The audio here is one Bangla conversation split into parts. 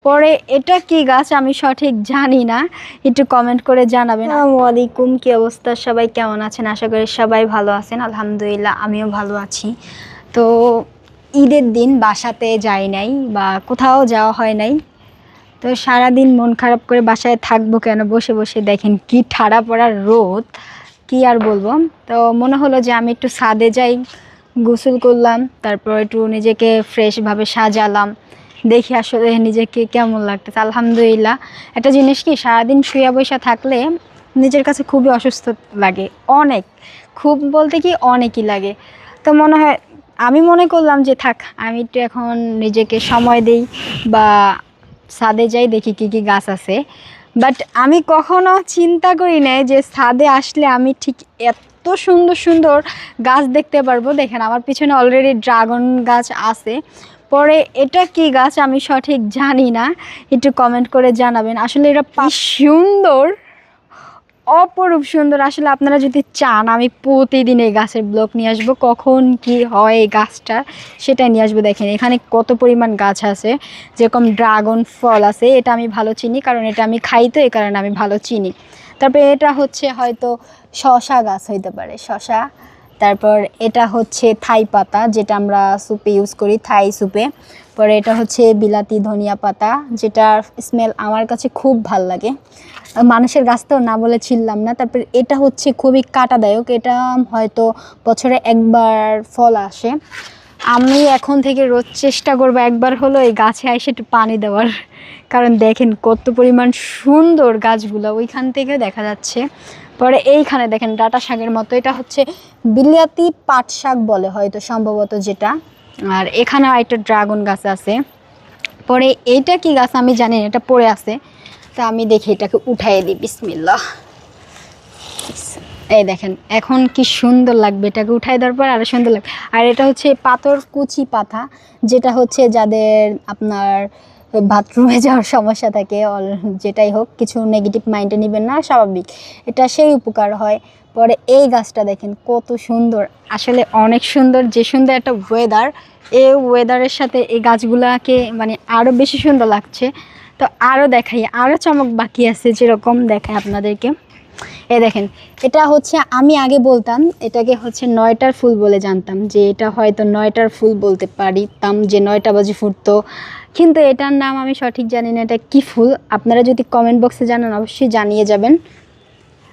পরে এটা কি গাছ আমি সঠিক জানি না, একটু কমেন্ট করে জানাবেন। আসসালামু আলাইকুম, কি অবস্থা, সবাই কেমন আছেন? আশা করি সবাই ভালো আছেন। আলহামদুলিল্লাহ আমিও ভালো আছি। তো ঈদের দিন বাসাতে যাই নাই বা কোথাও যাওয়া হয় নাই, তো সারাদিন মন খারাপ করে বাসায় থাকবো কেন, বসে বসে দেখেন কি ঠাড়া পড়ার রোদ, কি আর বলবো। তো মনে হলো যে আমি একটু ছাদে যাই, গোসল করলাম, তারপর একটু নিজেকে ফ্রেশভাবে সাজালাম, দেখি আসলে নিজেকে কেমন লাগতেছে। আলহামদুলিল্লাহ। একটা জিনিস কি, সারাদিন শুয়ে বসে থাকলে নিজের কাছে খুবই অসুস্থ লাগে, অনেক, খুব বলতে কি অনেকই লাগে। তো মনে হয়, আমি মনে করলাম যে থাক, আমি একটু এখন নিজেকে সময় দেই বা ছাদে যাই, দেখি কি কি গাছ আছে। বাট আমি কখনো চিন্তা করি নাই যে ছাদে আসলে আমি ঠিক এত সুন্দর সুন্দর গাছ দেখতে পারবো। দেখেন আমার পিছনে অলরেডি ড্রাগন গাছ আছে। পরে এটা কি গাছ আমি সঠিক জানি না, একটু কমেন্ট করে জানাবেন। আসলে এটা সুন্দর, অপরূপ সুন্দর। আসলে আপনারা যদি চান আমি প্রতিদিন এই গাছের ব্লগ নিয়ে আসবো, কখন কি হয় এই গাছটা সেটা নিয়ে আসবো। দেখেন এখানে কত পরিমাণ গাছ আছে, যেরকম ড্রাগন ফল আছে, এটা আমি ভালো চিনি কারণ এটা আমি খাই, তো এই কারণে আমি ভালো চিনি। তারপরে এটা হচ্ছে হয়তো শশা গাছ হইতে পারে, শশা। তারপর এটা হচ্ছে থাই পাতা, যেটা আমরা স্যুপে ইউজ করি, থাই স্যুপে। পরে এটা হচ্ছে বিলাতি ধনিয়া পাতা, যেটার স্মেল আমার কাছে খুব ভাল লাগে। মানুষের গাছ তো না বলে ছিললাম না। তারপর এটা হচ্ছে খুবই কাঁটাদায়ক, এটা হয়তো বছরে একবার ফল আসে। আমি এখন থেকে রোজ চেষ্টা করবো একবার হলো এই গাছে এসে একটু পানি দেওয়ার, কারণ দেখেন কত পরিমাণ সুন্দর গাছগুলো ওইখান থেকে দেখা যাচ্ছে। পরে এইখানে দেখেন ডাঁটা শাকের মতো, এটা হচ্ছে বিলাতি পাট শাক বলে হয়তো সম্ভবত যেটা। আর এখানে একটা ড্রাগন গাছ আছে। পরে এইটা কি গাছ আমি জানি না, এটা পড়ে আছে, তা আমি দেখি এটাকে উঠাই দিই। বিসমিল্লাহ। এই দেখেন এখন কি সুন্দর লাগবে, এটাকে উঠাই দেওয়ার পর আরো সুন্দর লাগবে। আর এটা হচ্ছে পাথর কুচি পাতা, যেটা হচ্ছে যাদের আপনার বাথরুমে যাওয়ার সমস্যা থাকে, যেটাই হোক, কিছু নেগেটিভ মাইন্ডে নেবেন না, স্বাভাবিক, এটা সেই উপকার হয়। পরে এই গাছটা দেখেন কত সুন্দর, আসলে অনেক সুন্দর। যে সুন্দর একটা ওয়েদার, এই ওয়েদারের সাথে এই গাছগুলাকে মানে আরও বেশি সুন্দর লাগছে। তো আরও দেখাই, আরও চমক বাকি আছে, যেরকম দেখাই আপনাদেরকে। এ দেখেন, এটা হচ্ছে আমি আগে বলতাম এটাকে হচ্ছে 9টার ফুল বলে জানতাম, যে এটা হয়তো 9টার ফুল বলতে পারিতাম, যে 9টা বাজে ফুটতো, কিন্তু এটার নাম আমি সঠিক জানি না এটা কি ফুল। আপনারা যদি কমেন্ট বক্সে জানান অবশ্যই জানিয়ে যাবেন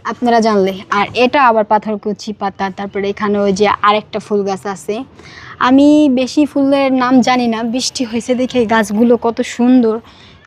আপনারা জানলে। আর এটা আবার পাথরকুচি পাতা। তারপরে এখানে ওই যে আরেকটা ফুল গাছ আছে, আমি বেশি ফুলের নাম জানি না, বৃষ্টি হয়েছে দেখে গাছগুলো কত সুন্দর।